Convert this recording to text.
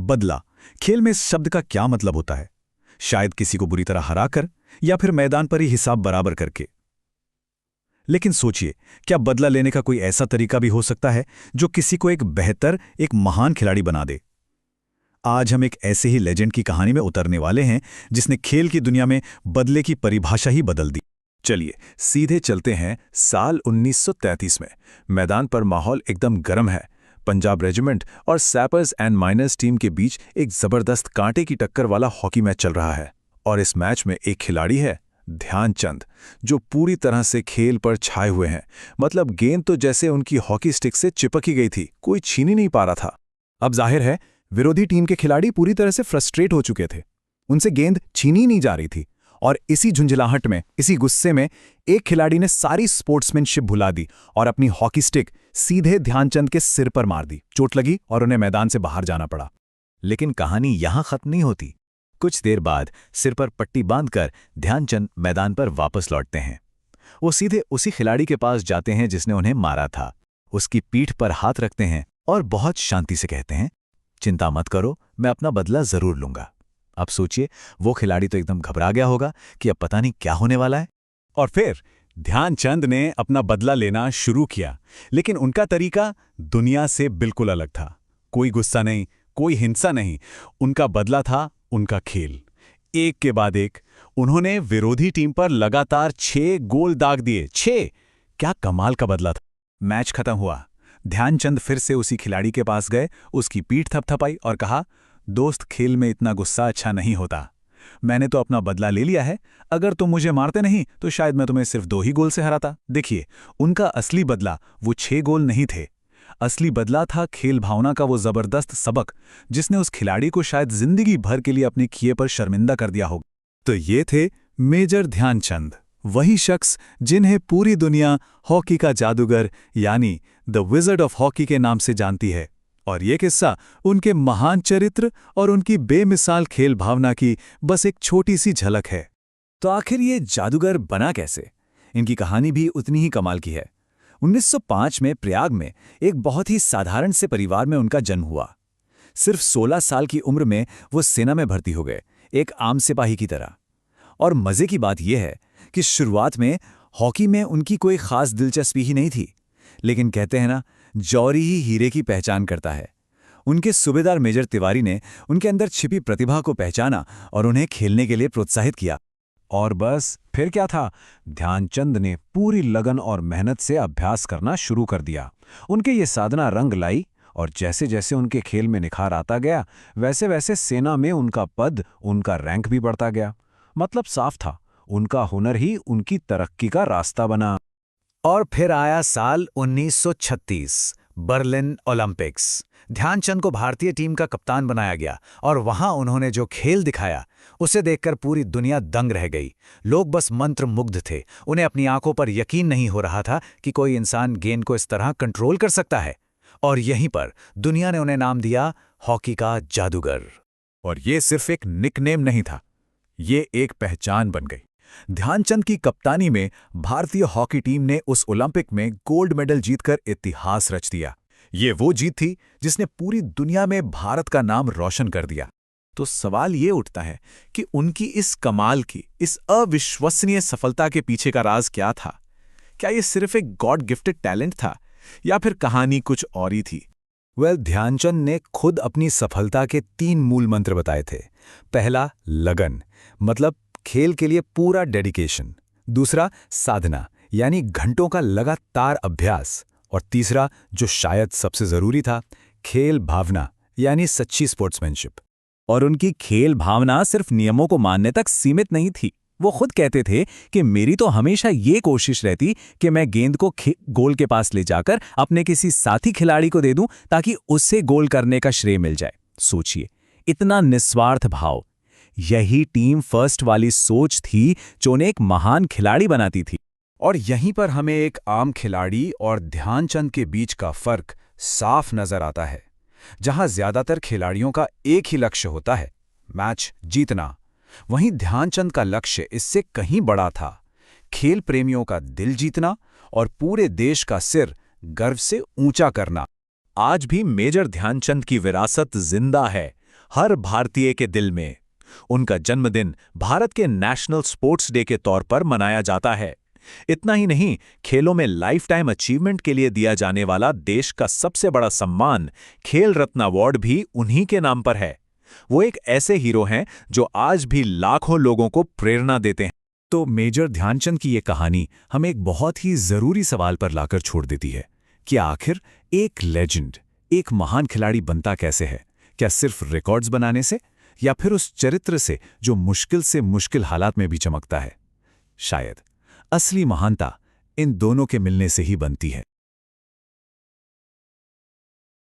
बदला। खेल में इस शब्द का क्या मतलब होता है? शायद किसी को बुरी तरह हराकर या फिर मैदान पर ही हिसाब बराबर करके। लेकिन सोचिए, क्या बदला लेने का कोई ऐसा तरीका भी हो सकता है जो किसी को एक बेहतर, एक महान खिलाड़ी बना दे? आज हम एक ऐसे ही लेजेंड की कहानी में उतरने वाले हैं जिसने खेल की दुनिया में बदले की परिभाषा ही बदल दी। चलिए सीधे चलते हैं साल 1933 में। मैदान पर माहौल एकदम गर्म है। पंजाब रेजिमेंट और सैपर्स एंड माइनर्स टीम के बीच एक जबरदस्त कांटे की टक्कर वाला हॉकी मैच चल रहा है। और इस मैच में एक खिलाड़ी है, ध्यानचंद, जो पूरी तरह से खेल पर छाए हुए हैं। मतलब गेंद तो जैसे उनकी हॉकी स्टिक से चिपक ही गई थी, कोई छीन ही नहीं पा रहा था। अब जाहिर है विरोधी टीम के खिलाड़ी पूरी तरह से फ्रस्ट्रेट हो चुके थे। उनसे गेंद छीनी ही नहीं जा रही थी। और इसी झुंझलाहट में, इसी गुस्से में एक खिलाड़ी ने सारी स्पोर्ट्समैनशिप भुला दी और अपनी हॉकी स्टिक सीधे ध्यानचंद के सिर पर मार दी। चोट लगी और उन्हें मैदान से बाहर जाना पड़ा। लेकिन कहानी यहां खत्म नहीं होती। कुछ देर बाद सिर पर पट्टी बांधकर ध्यानचंद मैदान पर वापस लौटते हैं। वो सीधे उसी खिलाड़ी के पास जाते हैं जिसने उन्हें मारा था। उसकी पीठ पर हाथ रखते हैं और बहुत शांति से कहते हैं, चिंता मत करो, मैं अपना बदला जरूर लूंगा। अब सोचिए, वो खिलाड़ी तो एकदम घबरा गया होगा कि अब पता नहीं क्या होने वाला है। और फिर ध्यानचंद ने अपना बदला लेना शुरू किया, लेकिन उनका तरीका दुनिया से बिल्कुल अलग था। कोई गुस्सा नहीं, कोई हिंसा नहीं। उनका बदला था उनका खेल। एक के बाद एक उन्होंने विरोधी टीम पर लगातार 6 गोल दाग दिए। 6! क्या कमाल का बदला था। मैच खत्म हुआ। ध्यानचंद फिर से उसी खिलाड़ी के पास गए, उसकी पीठ थपथपाई और कहा, दोस्त, खेल में इतना गुस्सा अच्छा नहीं होता। मैंने तो अपना बदला ले लिया है। अगर तुम मुझे मारते नहीं तो शायद मैं तुम्हें सिर्फ 2 ही गोल से हराता। देखिए, उनका असली बदला वो 6 गोल नहीं थे। असली बदला था खेल भावना का वो जबरदस्त सबक, जिसने उस खिलाड़ी को शायद जिंदगी भर के लिए अपने किए पर शर्मिंदा कर दिया होगा। तो ये थे मेजर ध्यानचंद, वही शख्स जिन्हें पूरी दुनिया हॉकी का जादूगर यानी द विज़र्ड ऑफ हॉकी के नाम से जानती है। और ये किस्सा उनके महान चरित्र और उनकी बेमिसाल खेल भावना की बस एक छोटी सी झलक है। तो आखिर ये जादूगर बना कैसे? इनकी कहानी भी उतनी ही कमाल की है। 1905 में प्रयाग में एक बहुत ही साधारण से परिवार में उनका जन्म हुआ। सिर्फ 16 साल की उम्र में वो सेना में भर्ती हो गए, एक आम सिपाही की तरह। और मजे की बात यह है कि शुरुआत में हॉकी में उनकी कोई खास दिलचस्पी ही नहीं थी। लेकिन कहते हैं ना, जौहरी ही हीरे की पहचान करता है। उनके सूबेदार मेजर तिवारी ने उनके अंदर छिपी प्रतिभा को पहचाना और उन्हें खेलने के लिए प्रोत्साहित किया। और बस फिर क्या था, ध्यानचंद ने पूरी लगन और मेहनत से अभ्यास करना शुरू कर दिया। उनके ये साधना रंग लाई और जैसे जैसे उनके खेल में निखार आता गया, वैसे वैसे सेना में उनका पद, उनका रैंक भी बढ़ता गया। मतलब साफ था, उनका हुनर ही उनकी तरक्की का रास्ता बना। और फिर आया साल 1936, बर्लिन ओलंपिक्स। ध्यानचंद को भारतीय टीम का कप्तान बनाया गया और वहां उन्होंने जो खेल दिखाया, उसे देखकर पूरी दुनिया दंग रह गई। लोग बस मंत्रमुग्ध थे। उन्हें अपनी आंखों पर यकीन नहीं हो रहा था कि कोई इंसान गेंद को इस तरह कंट्रोल कर सकता है। और यहीं पर दुनिया ने उन्हें नाम दिया हॉकी का जादूगर। और ये सिर्फ एक निकनेम नहीं था, ये एक पहचान बन गई। ध्यानचंद की कप्तानी में भारतीय हॉकी टीम ने उस ओलंपिक में गोल्ड मेडल जीतकर इतिहास रच दिया। ये वो जीत थी जिसने पूरी दुनिया में भारत का नाम रोशन कर दिया। तो सवाल ये उठता है कि उनकी इस कमाल की, इस अविश्वसनीय सफलता के पीछे का राज क्या था? क्या ये सिर्फ एक गॉड गिफ्टेड टैलेंट था या फिर कहानी कुछ और ही थी? ध्यानचंद ने खुद अपनी सफलता के 3 मूल मंत्र बताए थे। पहला, लगन, मतलब खेल के लिए पूरा डेडिकेशन। दूसरा, साधना, यानी घंटों का लगातार अभ्यास। और तीसरा, जो शायद सबसे जरूरी था, खेल भावना, यानी सच्ची स्पोर्ट्समैनशिप। और उनकी खेल भावना सिर्फ नियमों को मानने तक सीमित नहीं थी। वो खुद कहते थे कि मेरी तो हमेशा ये कोशिश रहती कि मैं गेंद को गोल के पास ले जाकर अपने किसी साथी खिलाड़ी को दे दूं ताकि उससे गोल करने का श्रेय मिल जाए। सोचिए, इतना निस्वार्थ भाव। यही टीम फर्स्ट वाली सोच थी जो उन्हें एक महान खिलाड़ी बनाती थी। और यहीं पर हमें एक आम खिलाड़ी और ध्यानचंद के बीच का फर्क साफ नजर आता है। जहां ज्यादातर खिलाड़ियों का एक ही लक्ष्य होता है, मैच जीतना, वहीं ध्यानचंद का लक्ष्य इससे कहीं बड़ा था, खेल प्रेमियों का दिल जीतना और पूरे देश का सिर गर्व से ऊंचा करना। आज भी मेजर ध्यानचंद की विरासत जिंदा है। हर भारतीय के दिल में। उनका जन्मदिन भारत के नेशनल स्पोर्ट्स डे के तौर पर मनाया जाता है। इतना ही नहीं, खेलों में लाइफ टाइम अचीवमेंट के लिए दिया जाने वाला देश का सबसे बड़ा सम्मान खेल रत्न अवार्ड भी उन्हीं के नाम पर है। वो एक ऐसे हीरो हैं जो आज भी लाखों लोगों को प्रेरणा देते हैं। तो मेजर ध्यानचंद की ये कहानी हमें एक बहुत ही जरूरी सवाल पर लाकर छोड़ देती है कि आखिर एक लेजेंड, एक महान खिलाड़ी बनता कैसे है? क्या सिर्फ रिकॉर्ड्स बनाने से, या फिर उस चरित्र से जो मुश्किल से मुश्किल हालात में भी चमकता है? शायद असली महानता इन दोनों के मिलने से ही बनती है।